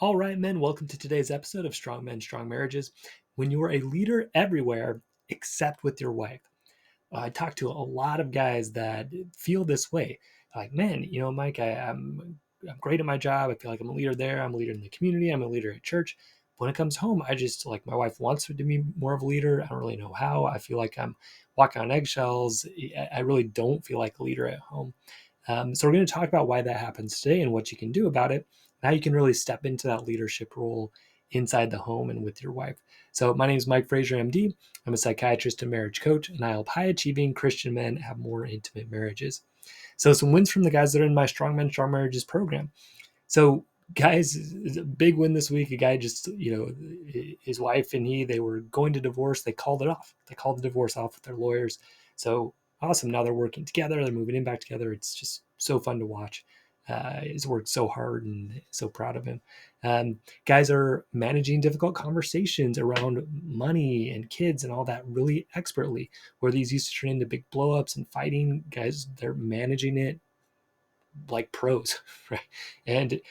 All right, men, welcome to today's episode of Strong Men, Strong Marriages. When you are a leader everywhere except with your wife. I talk to a lot of guys that feel this way. Like, man, Mike, I'm great at my job. I feel like I'm a leader there. I'm a leader in the community. I'm a leader at church. But when it comes home, I just like my wife wants me to be more of a leader. I don't really know how. I feel like I'm walking on eggshells. I really don't feel like a leader at home. So we're going to talk about why that happens today and what you can do about it, and how you can really step into that leadership role inside the home and with your wife. So my name is Mike Frazier, MD. I'm a psychiatrist and marriage coach, and I help high-achieving Christian men have more intimate marriages. So some wins from the guys that are in my Strong Men, Strong Marriages program. So guys, a big win this week. A guy just, his wife and they were going to divorce. They called it off. They called the divorce off with their lawyers. So awesome. Now they're working together. They're moving in back together. It's just so fun to watch. He's worked so hard and so proud of him. Guys are managing difficult conversations around money and kids and all that really expertly. Where these used to turn into big blowups and fighting, guys, they're managing it like pros, right? And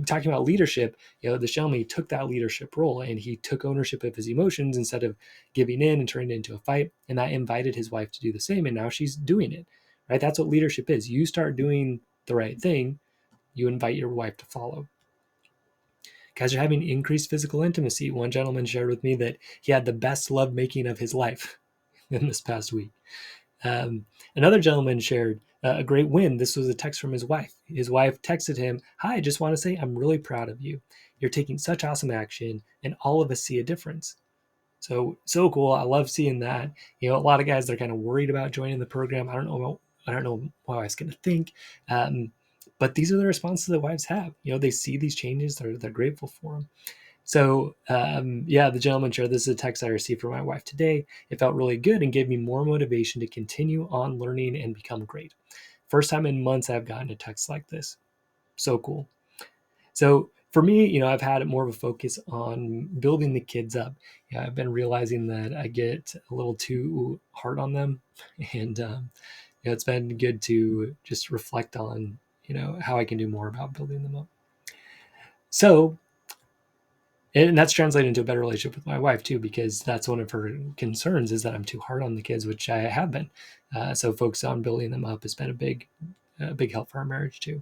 talking about leadership, the Shelmy took that leadership role and he took ownership of his emotions instead of giving in and turning it into a fight. And that invited his wife to do the same. And now she's doing it, right? That's what leadership is. You start doing the right thing, you invite your wife to follow. Guys are having increased physical intimacy. One gentleman shared with me that he had the best lovemaking of his life in this past week. Another gentleman shared a great win. This was a text from his wife. His wife texted him, "Hi, I just want to say I'm really proud of you. You're taking such awesome action, and all of us see a difference." So cool. I love seeing that. A lot of guys, they're kind of worried about joining the program. I don't know what I was going to think. But these are the responses that wives have. They see these changes. They're grateful for them. So, the gentleman shared, this is a text I received from my wife today. It felt really good and gave me more motivation to continue on learning and become great. First time in months I've gotten a text like this. So cool. So for me, I've had more of a focus on building the kids up. I've been realizing that I get a little too hard on them. And, it's been good to just reflect on, how I can do more about building them up. So, and that's translated into a better relationship with my wife too, because that's one of her concerns is that I'm too hard on the kids, which I have been. So focus on building them up has been a big help for our marriage too.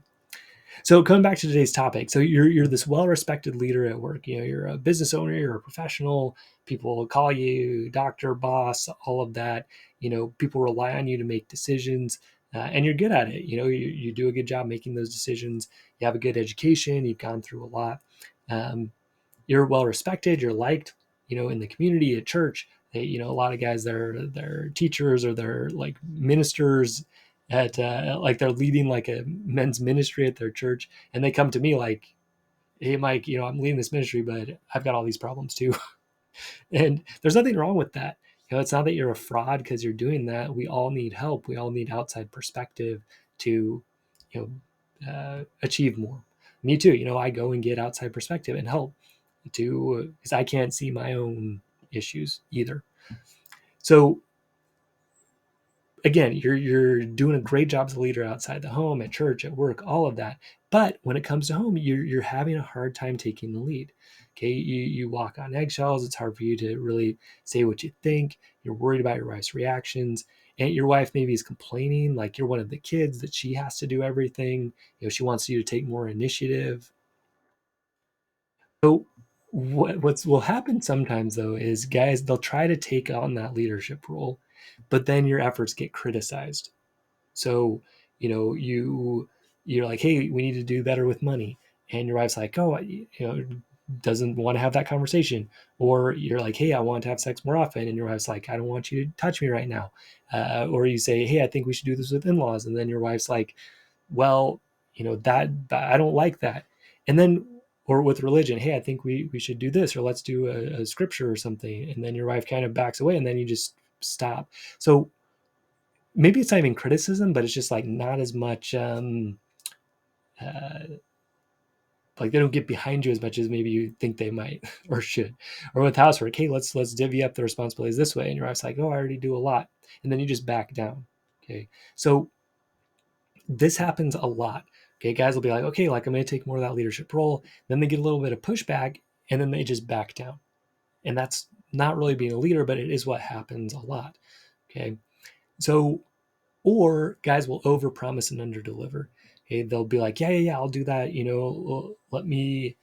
So coming back to today's topic, so you're this well-respected leader at work. You're a business owner, you're a professional. People call you doctor, boss, all of that. People rely on you to make decisions, and you're good at it. You do a good job making those decisions. You have a good education. You've gone through a lot. You're well respected, you're liked, in the community, at church. A lot of guys, they're teachers or they're like ministers at like they're leading like a men's ministry at their church, and they come to me like, "Hey, Mike, I'm leading this ministry, but I've got all these problems too." And there's nothing wrong with that. It's not that you're a fraud because you're doing that. We all need help. We all need outside perspective to, achieve more. Me too. I go and get outside perspective and help to, because I can't see my own issues either. So again, you're doing a great job as a leader outside the home, at church, at work, all of that. But when it comes to home, you're having a hard time taking the lead. Okay, you walk on eggshells. It's hard for you to really say what you think. You're worried about your wife's reactions, and your wife maybe is complaining like you're one of the kids, that she has to do everything. She wants you to take more initiative. So what will happen sometimes though is guys, they'll try to take on that leadership role, but then your efforts get criticized. So, you're like, "Hey, we need to do better with money." And your wife's like, "Oh, doesn't want to have that conversation." Or you're like, "Hey, I want to have sex more often." And your wife's like, "I don't want you to touch me right now." Or you say, "Hey, I think we should do this with in-laws." And then your wife's like, "Well, that I don't like that." And then, or with religion, "Hey, I think we should do this, or let's do a scripture or something." And then your wife kind of backs away, and then you just stop. So maybe it's not even criticism, but it's just like not as much, uh, like they don't get behind you as much as maybe you think they might or should. Or with housework, "Hey, let's divvy up the responsibilities this way." And your wife's like, "Oh, I already do a lot." And then you just back down. Okay. So this happens a lot Okay, guys will be like, okay, like I'm going to take more of that leadership role. Then they get a little bit of pushback and then they just back down. And that's not really being a leader, but it is what happens a lot. Okay. So, or guys will overpromise and underdeliver. Okay, they'll be like, yeah, I'll do that. Let me.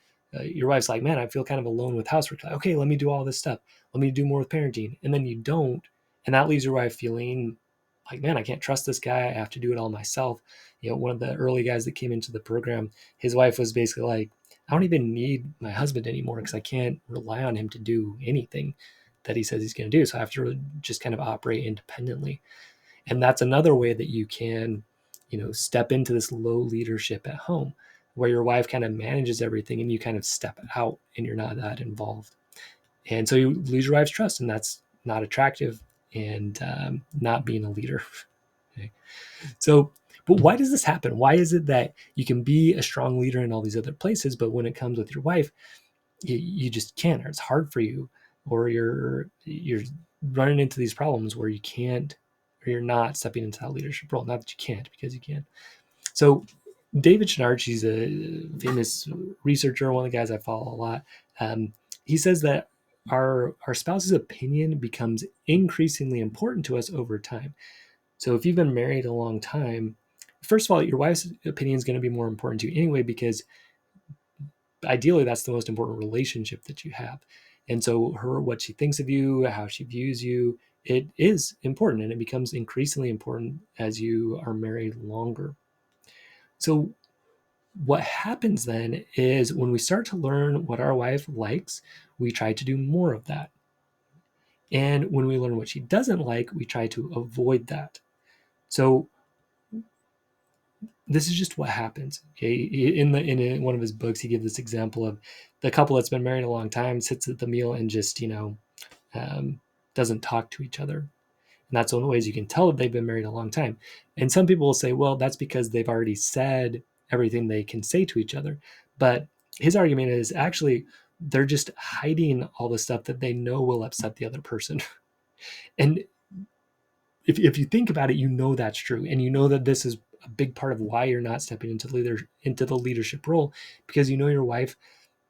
Your wife's like, man, I feel kind of alone with housework. Like, okay, let me do all this stuff. Let me do more with parenting, and then you don't, and that leaves your wife feeling like, man, I can't trust this guy. I have to do it all myself. One of the early guys that came into the program, his wife was basically like, I don't even need my husband anymore because I can't rely on him to do anything that he says he's going to do. So I have to just kind of operate independently. And that's another way that you can, step into this low leadership at home where your wife kind of manages everything and you kind of step out and you're not that involved. And so you lose your wife's trust, and that's not attractive and not being a leader. Okay. So, but why does this happen? Why is it that you can be a strong leader in all these other places, but when it comes with your wife, you just can't, or it's hard for you, or you're running into these problems where you can't, or you're not stepping into that leadership role? Not that you can't, because you can. So David Schnarch, he's a famous researcher, one of the guys I follow a lot. He says that our spouse's opinion becomes increasingly important to us over time. So if you've been married a long time, first of all, your wife's opinion is going to be more important to you anyway, because ideally that's the most important relationship that you have. And so what she thinks of you, how she views you, it is important, and it becomes increasingly important as you are married longer. So what happens then is when we start to learn what our wife likes, we try to do more of that. And when we learn what she doesn't like, we try to avoid that. So this is just what happens. Okay, in one of his books, he gives this example of the couple that's been married a long time sits at the meal and just doesn't talk to each other. And that's one of the ways you can tell that they've been married a long time. And some people will say, well, that's because they've already said everything they can say to each other. But his argument is actually they're just hiding all the stuff that they know will upset the other person. And if you think about it, that's true. And that this is a big part of why you're not stepping into the leadership role, because your wife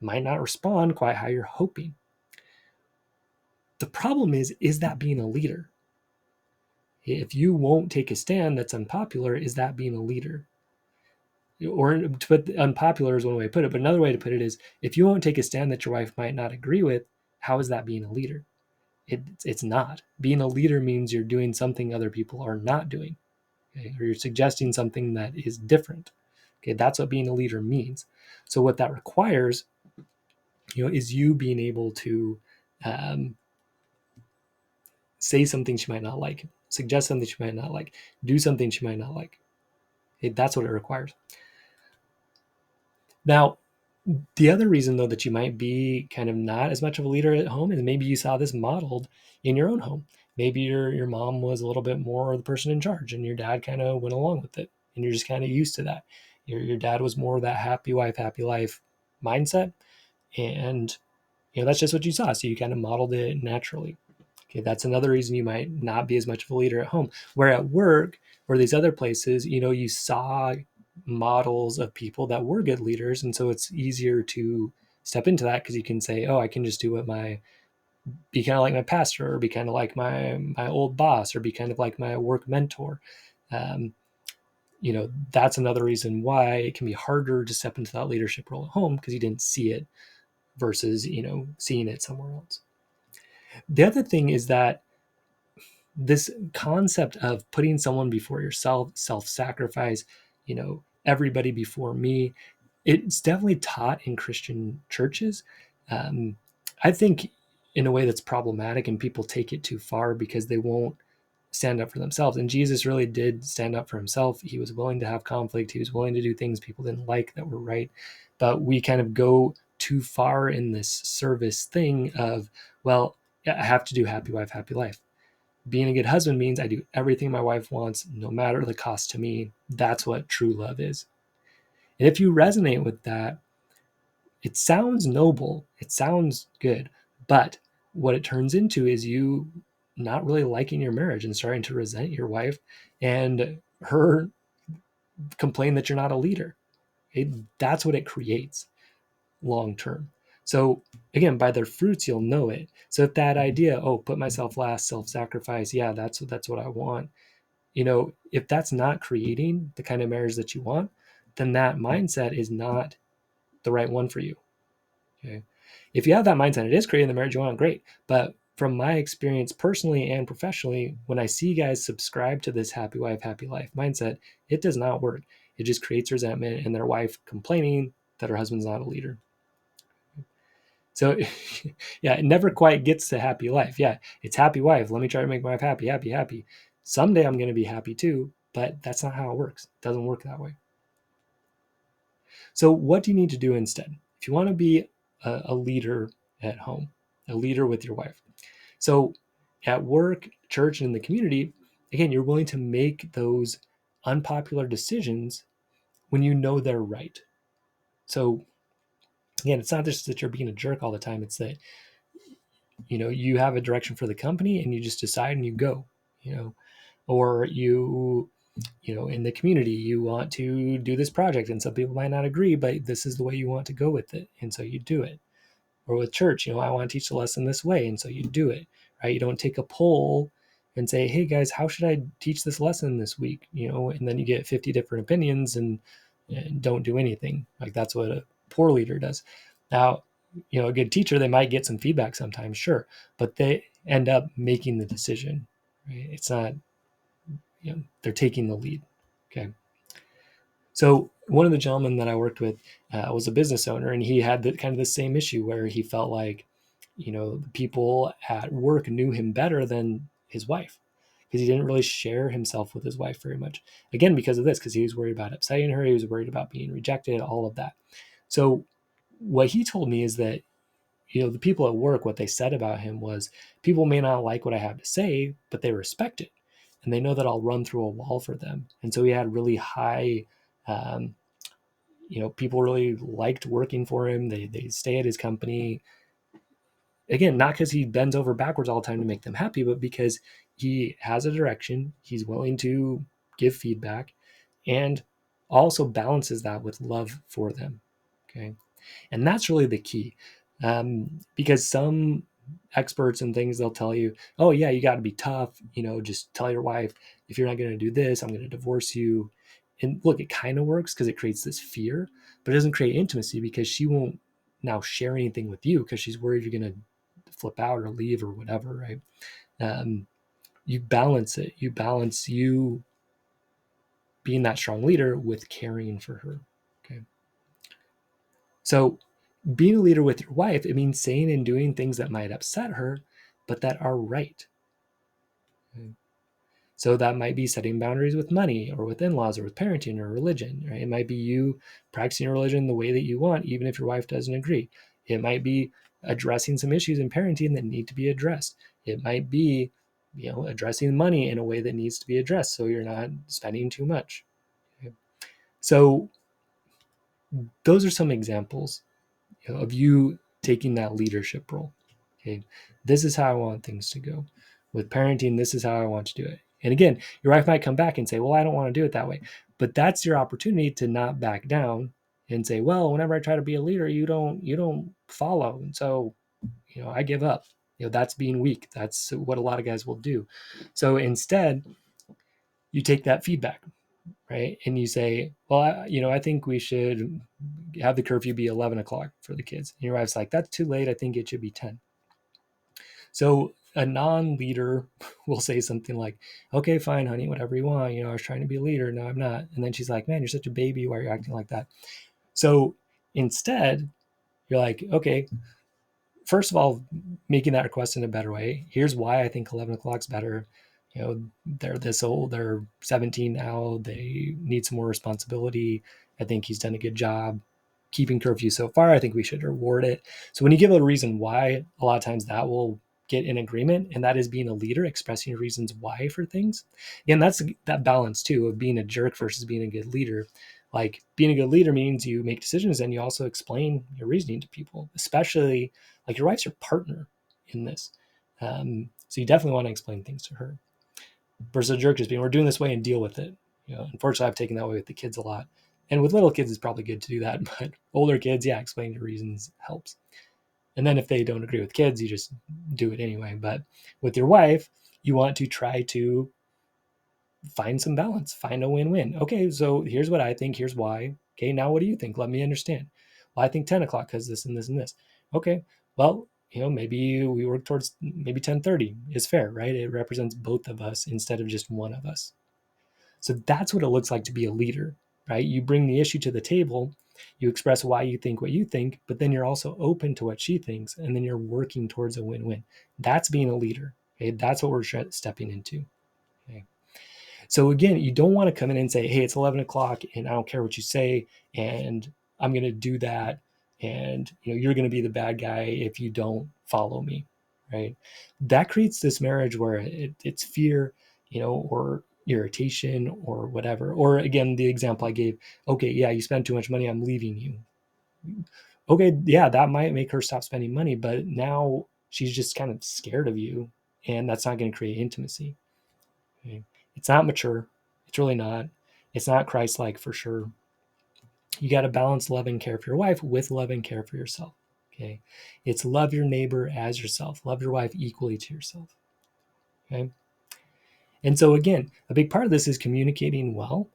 might not respond quite how you're hoping. The problem is that being a leader? If you won't take a stand that's unpopular, is that being a leader? Or to put unpopular is one way to put it, but another way to put it is, if you won't take a stand that your wife might not agree with, how is that being a leader? It's not. Being a leader means you're doing something other people are not doing, okay? Or you're suggesting something that is different. Okay, that's what being a leader means. So what that requires, is you being able to say something she might not like, suggest something she might not like, do something she might not like. Okay, that's what it requires. Now, the other reason, though, that you might be kind of not as much of a leader at home is maybe you saw this modeled in your own home. Maybe your mom was a little bit more the person in charge, and your dad kind of went along with it, and you're just kind of used to that. Your dad was more of that happy wife, happy life mindset, and that's just what you saw. So you kind of modeled it naturally. Okay, that's another reason you might not be as much of a leader at home. Where at work or these other places, you saw models of people that were good leaders, and so it's easier to step into that because you can say, oh, I can just do what be kind of like my pastor, or be kind of like my old boss, or be kind of like my work mentor. Um, that's another reason why it can be harder to step into that leadership role at home, because you didn't see it versus seeing it somewhere else. The other thing is that this concept of putting someone before yourself, self-sacrifice, everybody before me, it's definitely taught in Christian churches. I think in a way that's problematic, and people take it too far because they won't stand up for themselves. And Jesus really did stand up for himself. He was willing to have conflict. He was willing to do things people didn't like that were right. But we kind of go too far in this service thing of, well, I have to do happy wife, happy life. Being a good husband means I do everything my wife wants, no matter the cost to me. That's what true love is. And if you resonate with that, it sounds noble, it sounds good, but what it turns into is you not really liking your marriage and starting to resent your wife, and her complain that you're not a leader. That's what it creates long term. So again, by their fruits, you'll know it. So if that idea, oh, put myself last, self-sacrifice, yeah, that's what I want. If that's not creating the kind of marriage that you want, then that mindset is not the right one for you. Okay. If you have that mindset, it is creating the marriage you want, great. But from my experience personally and professionally, when I see guys subscribe to this happy wife, happy life mindset, it does not work. It just creates resentment and their wife complaining that her husband's not a leader. So yeah, it never quite gets to happy life. Yeah, it's happy wife. Let me try to make my wife happy, happy, happy. Someday I'm going to be happy too, but that's not how it works. It doesn't work that way. So what do you need to do instead? If you want to be a leader at home, a leader with your wife. So at work, church, and in the community, again, you're willing to make those unpopular decisions when you know they're right. So again, it's not just that you're being a jerk all the time. It's that, you have a direction for the company and you just decide and you go, or in the community, you want to do this project and some people might not agree, but this is the way you want to go with it. And so you do it. Or with church, I want to teach the lesson this way. And so you do it, right? You don't take a poll and say, hey guys, how should I teach this lesson this week? And then you get 50 different opinions and don't do anything. Like that's what a poor leader does. Now, a good teacher, they might get some feedback sometimes, sure, but they end up making the decision, right? It's not, they're taking the lead. Okay. So one of the gentlemen that I worked with was a business owner, and he had kind of the same issue where he felt like, the people at work knew him better than his wife because he didn't really share himself with his wife very much. Again, because of this, because he was worried about upsetting her, he was worried about being rejected, all of that. So what he told me is that, the people at work, what they said about him was, people may not like what I have to say, but they respect it. And they know that I'll run through a wall for them. And so he had really high, um, people really liked working for him. They stay at his company. Again, not because he bends over backwards all the time to make them happy, but because he has a direction. He's willing to give feedback and also balances that with love for them. Okay. And that's really the key. Because some experts and things, they'll tell you, oh yeah, you got to be tough, just tell your wife, if you're not going to do this, I'm going to divorce you. And look, it kind of works because it creates this fear, but it doesn't create intimacy because she won't now share anything with you because she's worried you're going to flip out or leave or whatever, right? You balance it. You balance you being that strong leader with caring for her. Okay. So being a leader with your wife, it means saying and doing things that might upset her, but that are right. Okay. So that might be setting boundaries with money or with in-laws or with parenting or religion, right? It might be you practicing your religion the way that you want, even if your wife doesn't agree. It might be addressing some issues in parenting that need to be addressed. It might be, addressing money in a way that needs to be addressed so you're not spending too much. Okay. So those are some examples, of you taking that leadership role. Okay, this is how I want things to go. With parenting, this is how I want to do it. And again, your wife might come back and say, well, I don't want to do it that way. But that's your opportunity to not back down and say, well, whenever I try to be a leader, you don't follow. And so, I give up. That's being weak. That's what a lot of guys will do. So instead, you take that feedback, right? And you say, well, I think we should have the curfew be 11 o'clock for the kids. And your wife's like, that's too late. I think it should be 10. So a non-leader will say something like, okay, fine, honey, whatever you want. I was trying to be a leader. No, I'm not. And then she's like, man, you're such a baby. Why are you acting like that? So instead, you're like, okay, first of all, making that request in a better way. Here's why I think 11 o'clock's better. They're this old, they're 17 now. They need some more responsibility. I think he's done a good job keeping curfew so far. I think we should reward it. So when you give a reason why, a lot of times that will get in agreement. And that is being a leader, expressing your reasons why for things. And that's that balance too of being a jerk versus being a good leader. Like being a good leader means you make decisions and you also explain your reasoning to people, especially like your wife's your partner in this. So you definitely want to explain things to her. Versus a jerk just being, we're doing this way and deal with it. Unfortunately, I've taken that way with the kids a lot. And with little kids, it's probably good to do that. But older kids, yeah, explaining the reasons helps. And then if they don't agree with kids, you just do it anyway. But with your wife, you want to try to find some balance, find a win-win. Okay, so here's what I think, here's why. Okay, now what do you think? Let me understand. Well, I think 10 o'clock because this and this and this. Okay, well, maybe we work towards maybe 10:30 is fair, right? It represents both of us instead of just one of us. So that's what it looks like to be a leader, right? You bring the issue to the table, you express why you think what you think, but then you're also open to what she thinks, and then you're working towards a win-win. That's being a leader. Okay, that's what we're stepping into. Okay. So again, you don't want to come in and say, hey, it's 11 o'clock and I don't care what you say, and I'm going to do that. And you're going to be the bad guy if you don't follow me, right? That creates this marriage where it's fear, or irritation or whatever. Or again, the example I gave, okay, yeah, you spend too much money, I'm leaving you. Okay, yeah, that might make her stop spending money, but now she's just kind of scared of you, and that's not going to create intimacy. Okay? It's not mature. It's really not. It's not Christ-like for sure. You got to balance love and care for your wife with love and care for yourself. Okay. It's love your neighbor as yourself. Love your wife equally to yourself. Okay. And so again, a big part of this is communicating well,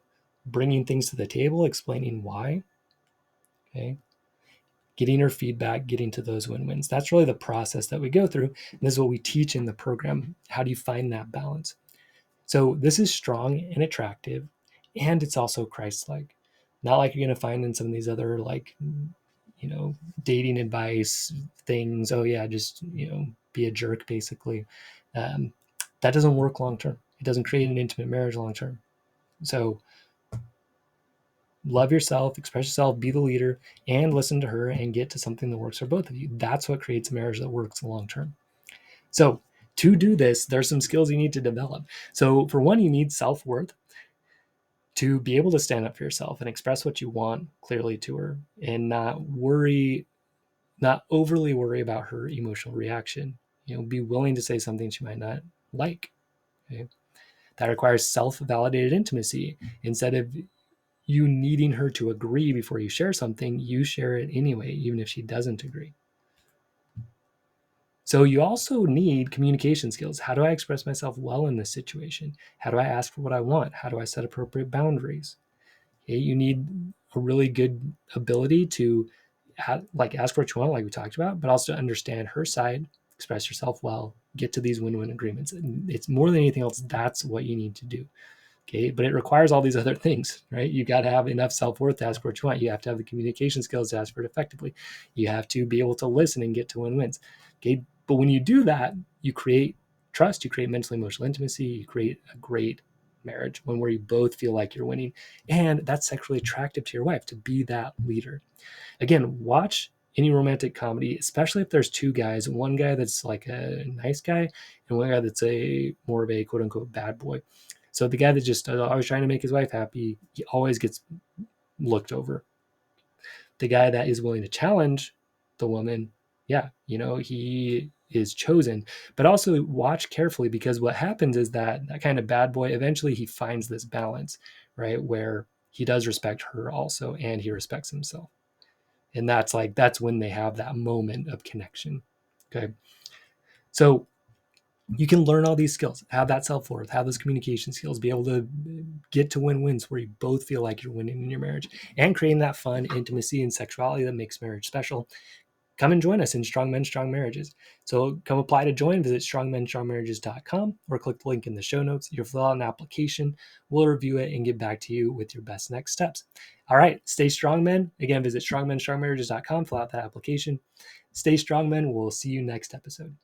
bringing things to the table, explaining why. Okay. Getting her feedback, getting to those win-wins. That's really the process that we go through. And this is what we teach in the program. How do you find that balance? So this is strong and attractive, and it's also Christ-like. Not like you're going to find in some of these other dating advice things. Oh yeah, just be a jerk basically. Um, that doesn't work long term. It doesn't create an intimate marriage long term. So love yourself, express yourself, be the leader, and listen to her and get to something that works for both of you. That's what creates a marriage that works long term. So to do this, there's some skills you need to develop. So for one, you need self-worth to be able to stand up for yourself and express what you want clearly to her and not overly worry about her emotional reaction. Be willing to say something she might not like. Okay? That requires self-validated intimacy. Instead of you needing her to agree before you share something, you share it anyway, even if she doesn't agree. So you also need communication skills. How do I express myself well in this situation? How do I ask for what I want? How do I set appropriate boundaries? Okay, you need a really good ability to ask for what you want, like we talked about, but also understand her side, express yourself well, get to these win-win agreements. It's more than anything else, that's what you need to do. Okay, but it requires all these other things, right? You got to have enough self-worth to ask for what you want. You have to have the communication skills to ask for it effectively. You have to be able to listen and get to win-wins. Okay, but when you do that, you create trust, you create mental emotional intimacy, you create a great marriage, one where you both feel like you're winning, and that's sexually attractive to your wife to be that leader. Again, watch any romantic comedy, especially if there's two guys, one guy that's like a nice guy and one guy that's a more of a quote unquote bad boy. So the guy that just always trying to make his wife happy, he always gets looked over. The guy that is willing to challenge the woman, yeah, he is chosen. But also watch carefully, because what happens is that kind of bad boy, eventually he finds this balance, right, where he does respect her also and he respects himself. And that's when they have that moment of connection. Okay. So you can learn all these skills, have that self-worth, have those communication skills, be able to get to win-wins where you both feel like you're winning in your marriage, and creating that fun intimacy and sexuality that makes marriage special. Come and join us in Strong Men, Strong Marriages. So come apply to join, visit strongmenstrongmarriages.com or click the link in the show notes. You'll fill out an application. We'll review it and get back to you with your best next steps. All right, stay strong, men. Again, visit strongmenstrongmarriages.com, fill out that application. Stay strong, men. We'll see you next episode.